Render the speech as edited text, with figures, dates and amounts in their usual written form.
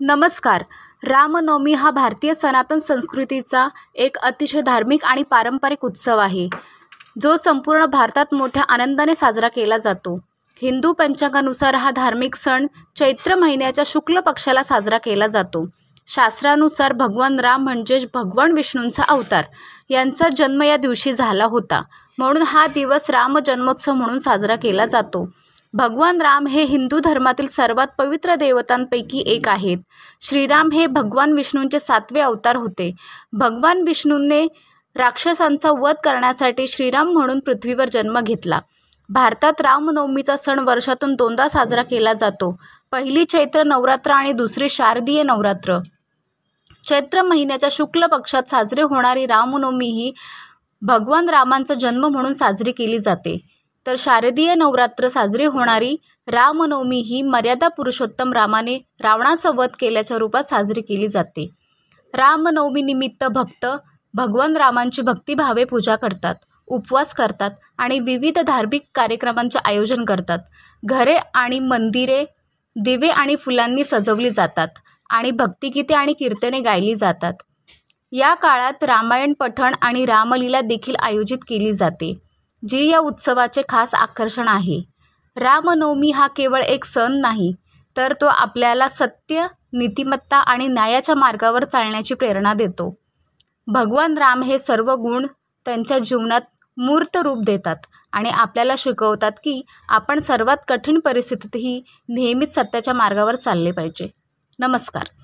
नमस्कार. रामनवमी हा भारतीय सनातन संस्कृतीचा एक अतिशय धार्मिक आणि पारंपरिक उत्सव आहे, जो संपूर्ण भारतात मोठ्या आनंदाने साजरा केला जातो. हिंदू पंचांगानुसार हा धार्मिक सण चैत्र महिन्याच्या शुक्ल पक्षाला साजरा केला जातो. शास्त्रानुसार भगवान राम म्हणजेच भगवान विष्णूंचा अवतार यांचा जन्म या दिवशी झाला होता, म्हणून हा दिवस राम जन्मोत्सव म्हणून साजरा केला जातो. भगवान राम हे हिंदू धर्मातील सर्वात पवित्र देवतांपैकी एक आहेत. श्रीराम हे भगवान विष्णूंचे 7वे अवतार होते. भगवान विष्णूंनी राक्षसांचा वध करण्यासाठी श्रीराम म्हणून पृथ्वीवर जन्म घेतला. भारतात रामनवमीचा सण वर्षातून 2दा साजरा केला जातो. पहिली चैत्र नवरात्र आणि दुसरी शारदीय नवरात्र. चैत्र महिन्याच्या शुक्ल पक्षात साजरी होणारी रामनवमी ही भगवान रामांचा जन्म म्हणून साजरी केली जाते. तर शारदीय नवरात्र साजरी होणारी रामनवमी ही मर्यादा पुरुषोत्तम रामाने रावणाचा वध केल्याच्या रूपात साजरी केली जाते. रामनवमीनिमित्त भक्त भगवान रामांची भक्तिभावे पूजा करतात, उपवास करतात आणि विविध धार्मिक कार्यक्रमांचे आयोजन करतात. घरे आणि मंदिरे दिवे आणि फुलांनी सजवली जातात आणि भक्तिगीते आणि कीर्तने गायली जातात. या काळात रामायण पठण आणि रामलीला देखील आयोजित केली जाते, जी या उत्सवाचे खास आकर्षण आहे. रामनवमी हा केवळ एक सण नाही, तर तो आपल्याला सत्य, नीतिमत्ता आणि न्यायाच्या मार्गावर चालण्याची प्रेरणा देतो. भगवान राम हे सर्व गुण त्यांच्या जीवनात मूर्त रूप देतात आणि आपल्याला शिकवतात की आपण सर्वात कठीण परिस्थितीतही नेहमीच सत्याच्या मार्गावर चालले पाहिजे. नमस्कार.